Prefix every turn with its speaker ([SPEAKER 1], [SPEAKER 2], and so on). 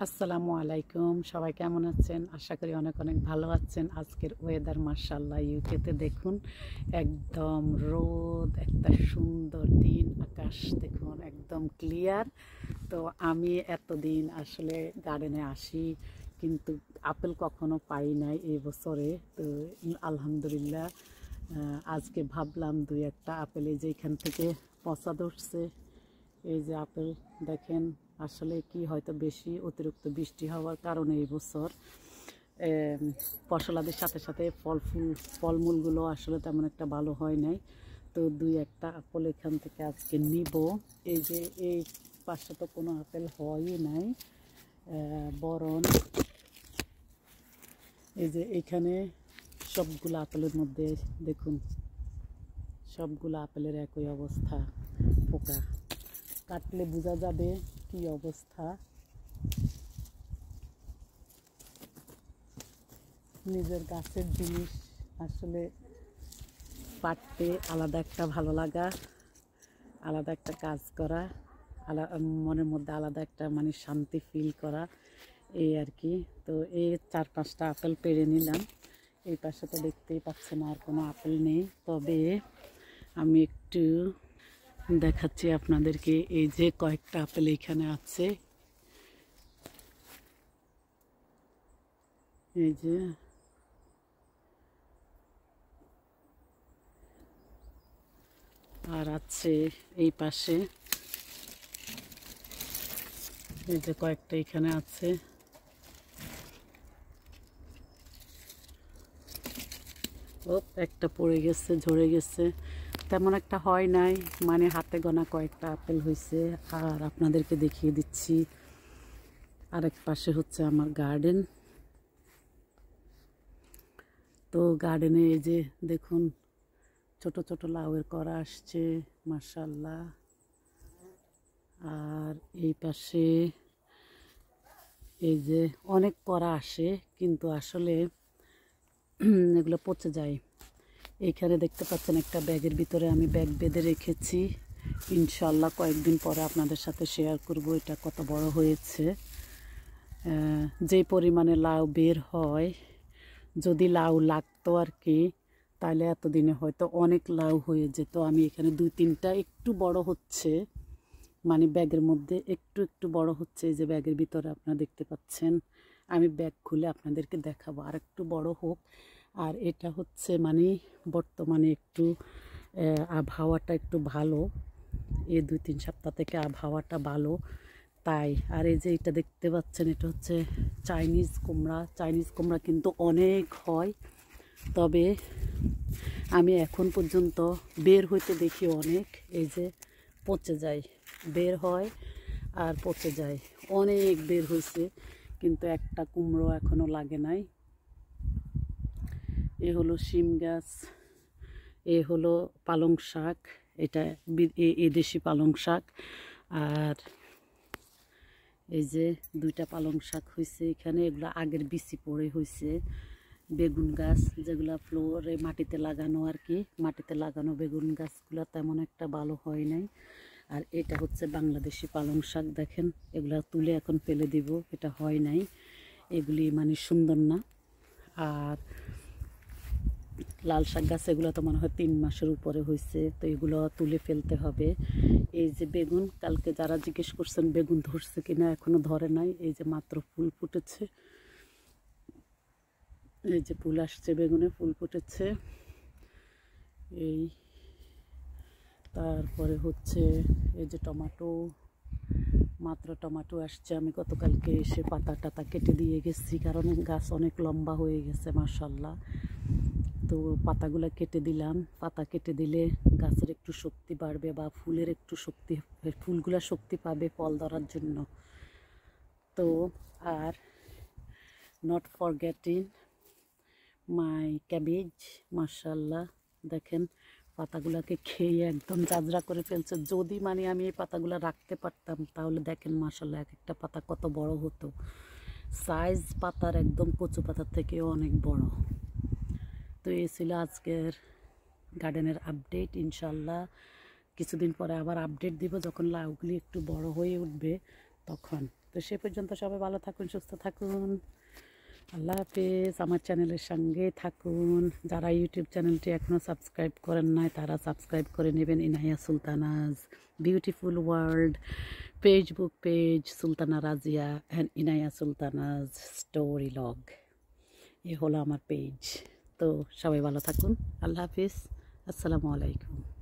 [SPEAKER 1] আসসালামু আলাইকুম, সবাই কেমন আছেন? আশা করি অনেক অনেক ভালো আছেন। আজকের ওয়েদার মাশাআল্লাহ ইউকেতে দেখুন, একদম রোদ, একটা সুন্দর দিন, আকাশ দেখুন একদম ক্লিয়ার। তো আমি এতদিন আসলে গার্ডেনে আসি, কিন্তু আপেল কখনো পাই নাই এই বছরে। তো আলহামদুলিল্লাহ আজকে ভাবলাম দুই একটা আপেল, এই যে এখান থেকে পচা ধরছে। এই যে আপেল দেখেন, আসলে কি হয়তো বেশি অতিরিক্ত বৃষ্টি হওয়ার কারণে এই বছর ফসলাদের সাথে সাথে ফলমূলগুলো আসলে তেমন একটা ভালো হয় নাই। তো দুই একটা আপেল এখান থেকে আজকে নিব। এই যে এই পাশে তো কোনো আপেল হয়ই নাই, বরং এই যে এখানে সবগুলো আপেলের মধ্যে দেখুন, সবগুলো আপেলের একই অবস্থা, পোকা। কাটলে বোঝা যাবে কি অবস্থা। নিজের গাছের জিনিস আসলে পাড়তে আলাদা একটা ভালো লাগা, আলাদা একটা কাজ করা, মনের মধ্যে আলাদা একটা মানে শান্তি ফিল করা, এই আর কি। তো এই 4-5টা আপেল পেড়ে নিলাম। এই পাশে তো দেখতেই পাচ্ছেন আর কোনো আপেল নেই, তবে আমি একটু দেখাচ্ছি আপনাদেরকে। এই যে কয়েকটা আপেল এখানে আছে, এই যে আর আছে এই পাশে, এই যে কয়েকটা এখানে আছে। ও একটা পড়ে গেছে, ঝরে গেছে, তেমন একটা হয় নাই, মানে হাতে গোনা কয়েকটা আপেল হয়েছে। আর আপনাদেরকে দেখিয়ে দিচ্ছি, আরেক পাশে হচ্ছে আমার গার্ডেন। তো গার্ডেনে এই যে দেখুন, ছোট ছোট লাউয়ের করা আসছে মাশাআল্লাহ। আর এই পাশে এই যে অনেক করা আসে, কিন্তু আসলে এগুলো পচে যায়। এইখানে দেখতে পাচ্ছেন একটা ব্যাগের ভিতরে আমি ব্যাগ বেঁধে রেখেছি, ইনশাল্লাহ কয়েকদিন পরে আপনাদের সাথে শেয়ার করব এটা কত বড় হয়েছে। যে পরিমাণে লাউ বের হয়, যদি লাউ লাগতো আর কি, তাহলে এতদিনে হয়তো অনেক লাউ হয়ে যেত। আমি এখানে 2-3টা একটু বড় হচ্ছে, মানে ব্যাগের মধ্যে একটু একটু বড় হচ্ছে। এই যে ব্যাগের ভিতরে আপনারা দেখতে পাচ্ছেন, আমি ব্যাগ খুলে আপনাদেরকে দেখাবো আর একটু বড় হোক। আর এটা হচ্ছে মানে বর্তমানে একটু আবহাওয়াটা একটু ভালো, এই 2-3 সপ্তাহ থেকে আবহাওয়াটা ভালো তাই। আর এই যে এটা দেখতে পাচ্ছেন, এটা হচ্ছে চাইনিজ কুমড়া। চাইনিজ কুমড়া কিন্তু অনেক হয়, তবে আমি এখন পর্যন্ত বের হইতে দেখি অনেক, এই যে পচে যায়, বের হয় আর পচে যায়। অনেক বের হয়েছে, কিন্তু একটা কুমড়ো এখনো লাগে নাই। এ হলো শিম গাছ, এ হলো পালং শাক, এটা দেশি পালং শাক। আর এই যে 2টা পালং শাক হয়েছে এখানে, এগুলো আগের বিচি পড়ে হয়েছে। বেগুন গাছ, যেগুলো ফ্লোরে মাটিতে লাগানো আর কি, মাটিতে লাগানো বেগুন গাছগুলো তেমন একটা ভালো হয় নাই। আর এটা হচ্ছে বাংলাদেশি পালং শাক, দেখেন এগুলা তুলে এখন ফেলে দিব, এটা হয় নাই, এগুলি মানে সুন্দর না। আর লাল শাক গাছ, এগুলো তো মনে হয় 3 মাসের উপরে হয়েছে, তো এগুলো তুলে ফেলতে হবে। এই যে বেগুন, কালকে যারা জিজ্ঞেস করছেন বেগুন ধরছে কিনা, এখনো ধরে নাই, এই যে মাত্র ফুল ফুটেছে, এই যে ফুল আসছে, বেগুনে ফুল ফুটেছে। এই তারপরে হচ্ছে এই যে টমেটো, মাত্র টমেটো আসছে। আমি গতকালকে এসে পাতা টাতা কেটে দিয়ে গেছি, কারণ গাছ অনেক লম্বা হয়ে গেছে মাশাআল্লাহ। তো পাতাগুলো কেটে দিলাম, পাতা কেটে দিলে গাছের একটু শক্তি বাড়বে, বা ফুলের একটু শক্তি, ফুলগুলা শক্তি পাবে ফল ধরার জন্য। তো are not forgetting my cabbage, মাশাআল্লাহ দেখেন পাতাগুলোকে খেয়ে একদম জাজরা করে ফেলছে। যদি মানে আমি এই পাতাগুলো রাখতে পারতাম, তাহলে দেখেন মাশাআল্লাহ এক একটা পাতা কত বড় হতো, সাইজ পাতার একদম কচু পাতার থেকেও অনেক বড়। তো এই ছিল আজকের গার্ডেনের আপডেট। ইনশাল্লাহ কিছুদিন পরে আবার আপডেট দিব, যখন লাউগুলি একটু বড় হয়ে উঠবে তখন। তো সে পর্যন্ত সবাই ভালো থাকুন, সুস্থ থাকুন। আল্লাহ হাফেজ। আমার চ্যানেলের সঙ্গে থাকুন। যারা ইউটিউব চ্যানেলটি এখনও সাবস্ক্রাইব করেন নাই তারা সাবস্ক্রাইব করে নেবেন। Inaya Sultana's beautiful world Facebook page, Sultana Razia and Inaya Sultana's story log, এ হলো আমার পেজ। তো সবাই ভালো থাকুন। আল্লাহ হাফিজ। আসসালামু আলাইকুম।